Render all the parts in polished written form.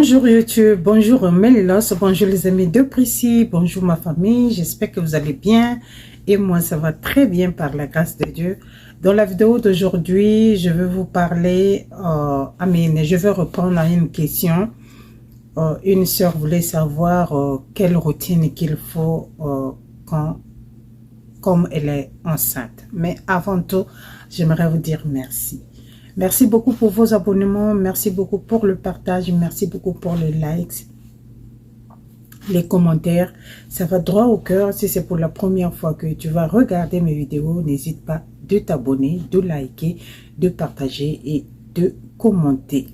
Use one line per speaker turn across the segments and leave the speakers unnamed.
Bonjour YouTube, bonjour Mélilos, bonjour les amis de Prissy, bonjour ma famille, j'espère que vous allez bien et moi ça va très bien par la grâce de Dieu. Dans la vidéo d'aujourd'hui, je vais vous parler, je vais répondre à une question. Une sœur voulait savoir quelle routine qu'il faut comme elle est enceinte. Mais avant tout, j'aimerais vous dire merci. Merci beaucoup pour vos abonnements, merci beaucoup pour le partage, merci beaucoup pour les likes, les commentaires. Ça va droit au cœur. Si c'est pour la première fois que tu vas regarder mes vidéos, n'hésite pas de t'abonner, de liker, de partager et de commenter.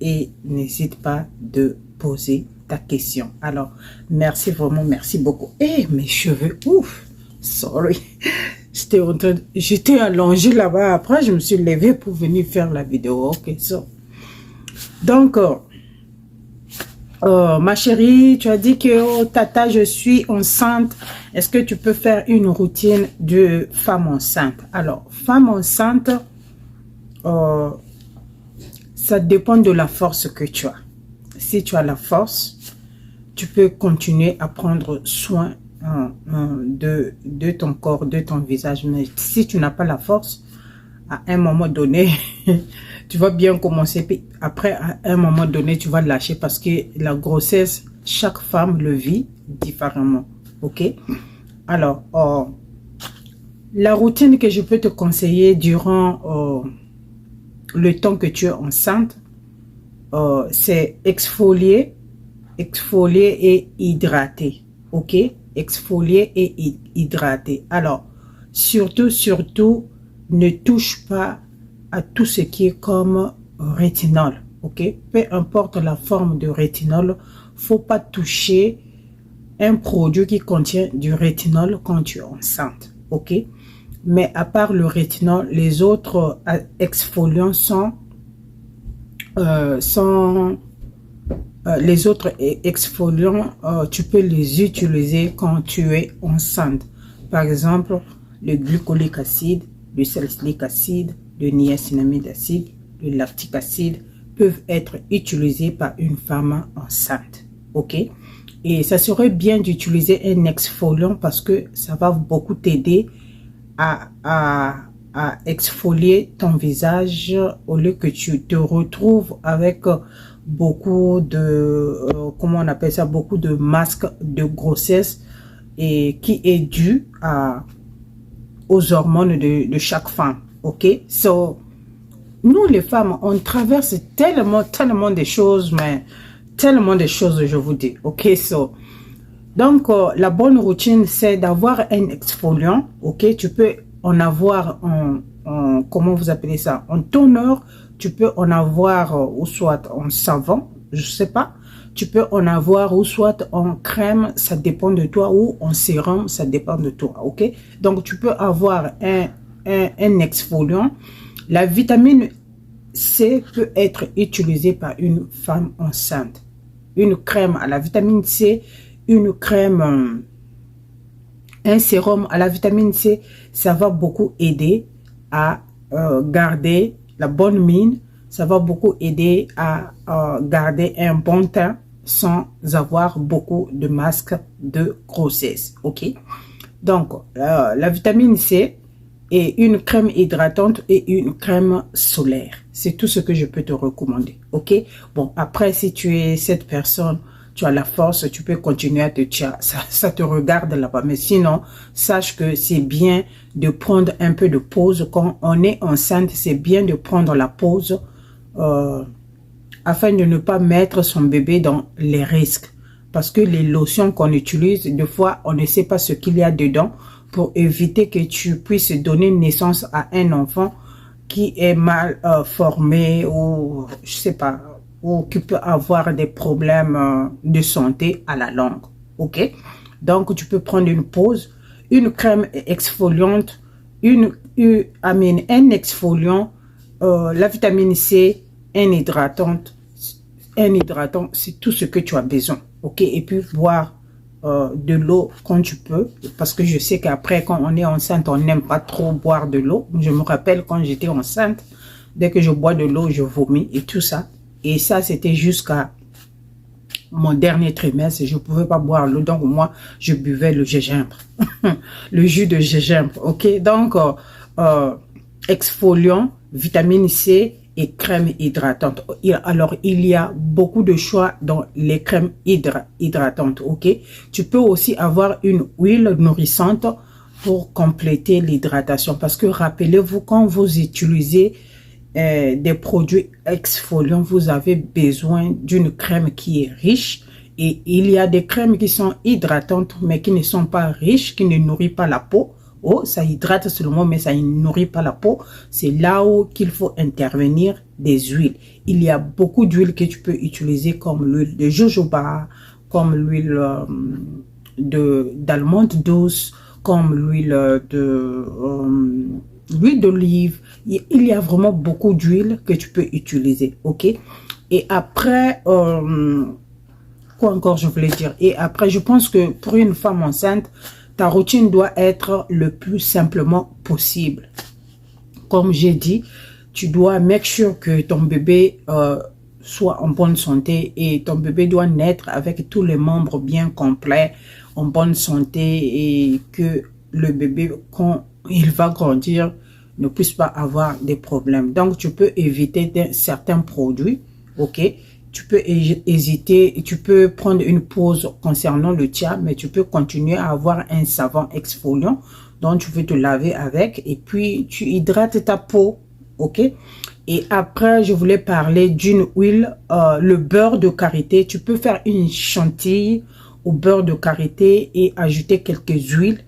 Et n'hésite pas de poser ta question. Alors, merci vraiment, merci beaucoup. Et mes cheveux, ouf, sorry. J'étais allongée là-bas. Après, je me suis levée pour venir faire la vidéo. Ok, so. Donc, ma chérie, tu as dit que, oh, tata, je suis enceinte. Est-ce que tu peux faire une routine de femme enceinte? Alors, femme enceinte, ça dépend de la force que tu as. Si tu as la force, tu peux continuer à prendre soin de ton corps, de ton visage. Mais si tu n'as pas la force, à un moment donné, tu vas bien commencer. Puis après, à un moment donné, tu vas lâcher parce que la grossesse, chaque femme le vit différemment. Ok? Alors, la routine que je peux te conseiller durant le temps que tu es enceinte, c'est exfolier et hydrater. Ok? Exfolier et hydrater. Alors, surtout, ne touche pas à tout ce qui est comme rétinol. Ok? Peu importe la forme de rétinol, faut pas toucher un produit qui contient du rétinol quand tu es enceinte. Ok? Mais à part le rétinol, les autres exfoliants les autres exfoliants, tu peux les utiliser quand tu es enceinte. Par exemple, le glycolique acide, le salicylique acide, le niacinamide acide, le lactique acide peuvent être utilisés par une femme enceinte. Ok? Et ça serait bien d'utiliser un exfoliant parce que ça va beaucoup t'aider à exfolier ton visage au lieu que tu te retrouves avec beaucoup de, comment on appelle ça, beaucoup de masques de grossesse et qui est dû aux hormones de chaque femme. Ok? So, nous les femmes, on traverse tellement de choses, mais tellement de choses, je vous dis. Ok? So, donc, la bonne routine, c'est d'avoir un exfoliant. Ok? Tu peux en avoir comment vous appelez ça? En toner. Tu peux en avoir ou soit en savon, je sais pas. Tu peux en avoir ou soit en crème, ça dépend de toi, ou en sérum, ça dépend de toi. Ok? Donc, tu peux avoir un exfoliant. La vitamine C peut être utilisée par une femme enceinte. Une crème à la vitamine C, une crème, un sérum à la vitamine C, ça va beaucoup aider à garder la bonne mine, ça va beaucoup aider à garder un bon teint sans avoir beaucoup de masques de grossesse. Ok? Donc, la vitamine C et une crème hydratante et une crème solaire. C'est tout ce que je peux te recommander. Ok? Bon, après, si tu es cette personne, tu as la force, tu peux continuer à te tirer. Ça te regarde là-bas. Mais sinon, sache que c'est bien de prendre un peu de pause. Quand on est enceinte, c'est bien de prendre la pause afin de ne pas mettre son bébé dans les risques. Parce que les lotions qu'on utilise, des fois, on ne sait pas ce qu'il y a dedans pour éviter que tu puisses donner naissance à un enfant qui est mal formé ou, je sais pas, ou qui peut avoir des problèmes de santé à la longue. Ok? Donc, tu peux prendre une pause, une crème exfoliante, un exfoliant, la vitamine C, un hydratant, c'est tout ce que tu as besoin. Ok? Et puis, boire de l'eau quand tu peux, parce que je sais qu'après, quand on est enceinte, on n'aime pas trop boire de l'eau. Je me rappelle quand j'étais enceinte, dès que je bois de l'eau, je vomis et tout ça. Et ça, c'était jusqu'à mon dernier trimestre. Je ne pouvais pas boire l'eau. Donc, moi, je buvais le gingembre. Le jus de gingembre. OK? Donc, exfoliant, vitamine C et crème hydratante. Alors, il y a beaucoup de choix dans les crèmes hydratantes. OK? Tu peux aussi avoir une huile nourrissante pour compléter l'hydratation. Parce que rappelez-vous, quand vous utilisez des produits exfoliants, vous avez besoin d'une crème qui est riche. Et il y a des crèmes qui sont hydratantes, mais qui ne sont pas riches, qui ne nourrissent pas la peau. Oh, ça hydrate seulement, mais ça ne nourrit pas la peau. C'est là où qu'il faut intervenir des huiles. Il y a beaucoup d'huiles que tu peux utiliser, comme l'huile de jojoba, comme l'huile d'almande douce, comme l'huile d'olive. Il y a vraiment beaucoup d'huile que tu peux utiliser, ok? Et après, quoi encore je voulais dire? Et après, je pense que pour une femme enceinte, ta routine doit être le plus simplement possible. Comme j'ai dit, tu dois make sure que ton bébé soit en bonne santé, et ton bébé doit naître avec tous les membres bien complets, en bonne santé, et que le bébé, quand il va grandir, ne puisse pas avoir des problèmes. Donc, tu peux éviter certains produits, ok? Tu peux hésiter, tu peux prendre une pause concernant le tiers, mais tu peux continuer à avoir un savon exfoliant dont tu veux te laver avec, et puis tu hydrates ta peau, ok? Et après, je voulais parler d'une huile, le beurre de karité. Tu peux faire une chantilly au beurre de karité et ajouter quelques huiles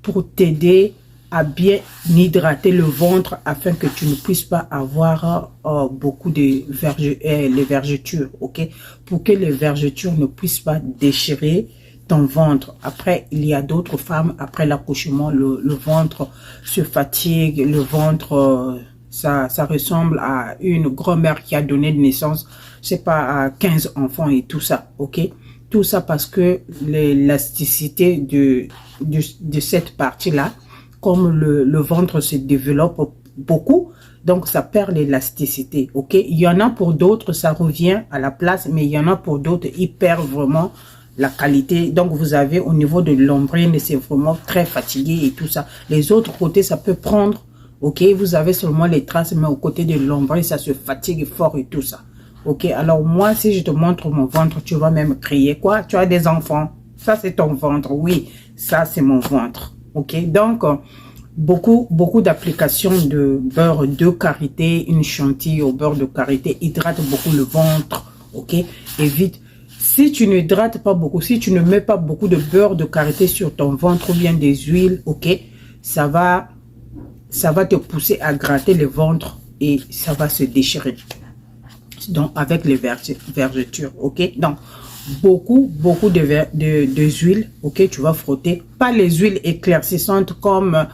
pour t'aider à bien hydrater le ventre, afin que tu ne puisses pas avoir beaucoup de les vergetures, ok? Pour que les vergetures ne puissent pas déchirer ton ventre. Après, il y a d'autres femmes, après l'accouchement, le ventre se fatigue, le ventre, ça ressemble à une grand-mère qui a donné de naissance, je sais pas, à 15 enfants et tout ça, ok? Tout ça parce que l'élasticité de cette partie-là, comme le ventre se développe beaucoup, donc ça perd l'élasticité, ok? Il y en a pour d'autres, ça revient à la place, mais il y en a pour d'autres, ils perdent vraiment la qualité. Donc vous avez au niveau de l'ombrine, c'est vraiment très fatigué et tout ça. Les autres côtés, ça peut prendre, ok? Vous avez seulement les traces, mais au côté de l'ombrine, ça se fatigue fort et tout ça. Ok, alors moi, si je te montre mon ventre, tu vas même crier, quoi? Tu as des enfants? Ça, c'est ton ventre. Oui, ça, c'est mon ventre. Ok, donc, beaucoup d'applications de beurre de karité, une chantilly au beurre de karité hydrate beaucoup le ventre. Ok, évite. Si tu ne hydrates pas beaucoup, si tu ne mets pas beaucoup de beurre de karité sur ton ventre ou bien des huiles, ok, ça va te pousser à gratter le ventre et ça va se déchirer. Donc, avec les vergetures, ok? Donc, beaucoup de huiles, ok? Tu vas frotter. Pas les huiles éclaircissantes comme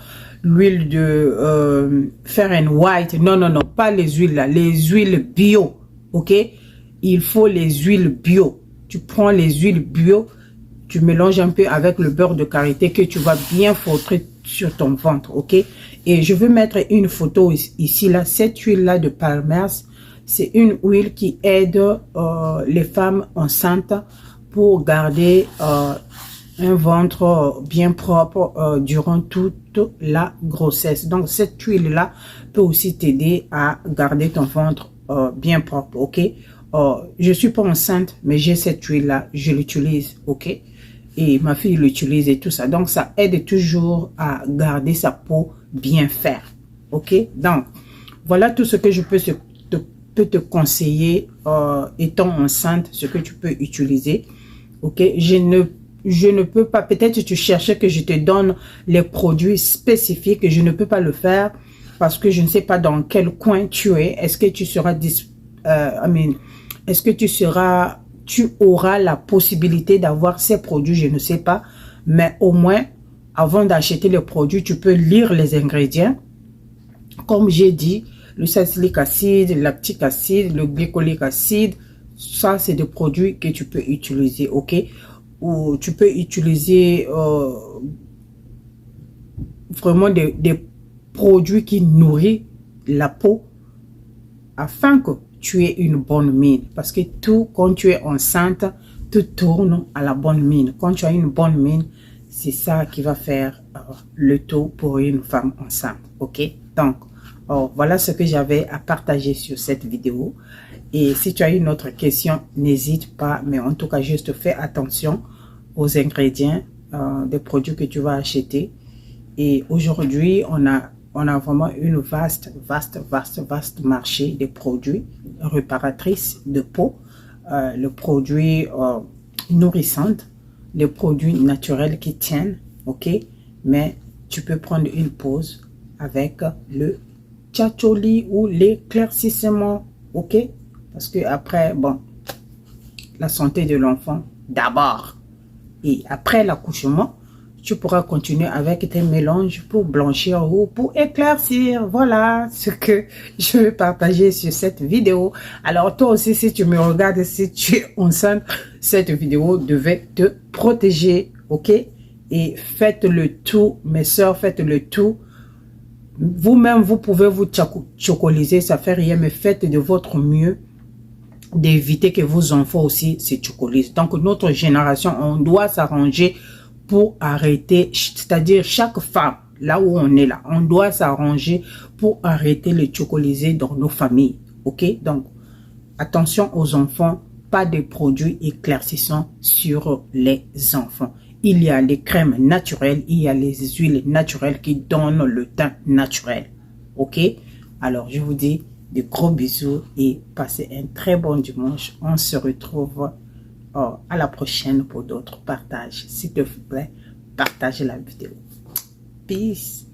l'huile de Fair and White. Non, non, non, pas les huiles là. Les huiles bio, ok? Il faut les huiles bio. Tu prends les huiles bio, tu mélanges un peu avec le beurre de karité que tu vas bien frotter sur ton ventre, ok? Et je veux mettre une photo ici, là. Cette huile-là de Palmer's, c'est une huile qui aide les femmes enceintes pour garder un ventre bien propre durant toute la grossesse. Donc, cette huile-là peut aussi t'aider à garder ton ventre bien propre, ok? Je suis pas enceinte, mais j'ai cette huile-là, je l'utilise, ok? Et ma fille l'utilise et tout ça. Donc, ça aide toujours à garder sa peau bien faire, ok? Donc, voilà tout ce que je peux te conseiller étant enceinte, ce que tu peux utiliser, ok? Je ne peux pas, peut-être tu cherchais que je te donne les produits spécifiques, je ne peux pas le faire parce que je ne sais pas dans quel coin tu es. Est-ce que tu seras est-ce que tu auras la possibilité d'avoir ces produits? Je ne sais pas, mais au moins avant d'acheter les produits, tu peux lire les ingrédients. Comme j'ai dit, le salicylique acide, le lactique acide, le glycolique acide, ça c'est des produits que tu peux utiliser, ok? Ou tu peux utiliser vraiment des produits qui nourrissent la peau afin que tu aies une bonne mine. Parce que tout, quand tu es enceinte, tout tourne à la bonne mine. Quand tu as une bonne mine, c'est ça qui va faire le tout pour une femme enceinte. Ok? Donc, voilà ce que j'avais à partager sur cette vidéo. Et si tu as une autre question, n'hésite pas. Mais en tout cas, juste fais attention aux ingrédients des produits que tu vas acheter. Et aujourd'hui, on a vraiment une vaste marché des produits réparatrices de peau, le produit nourrissant, les produits naturels qui tiennent, ok? Mais tu peux prendre une pause avec le tchatcholi ou l'éclaircissement, ok? Parce que après, bon, la santé de l'enfant d'abord. Et après l'accouchement, tu pourras continuer avec tes mélanges pour blanchir ou pour éclaircir. Voilà ce que je vais partager sur cette vidéo. Alors toi aussi, si tu me regardes, si tu es enceinte, cette vidéo devait te protéger, ok? Et faites le tout, mes soeurs, faites le tout. Vous-même, vous pouvez vous chocoliser, ça fait rien, mais faites de votre mieux d'éviter que vos enfants aussi se chocolisent. Donc notre génération, on doit s'arranger pour arrêter, c'est-à-dire chaque femme, là où on est là, on doit s'arranger pour arrêter les chocoliser dans nos familles, ok? Donc, attention aux enfants, pas de produits éclaircissants sur les enfants. Il y a les crèmes naturelles, il y a les huiles naturelles qui donnent le teint naturel, ok? Alors, je vous dis de gros bisous et passez un très bon dimanche. On se retrouve à la prochaine pour d'autres partages. S'il te plaît, partage la vidéo. Peace.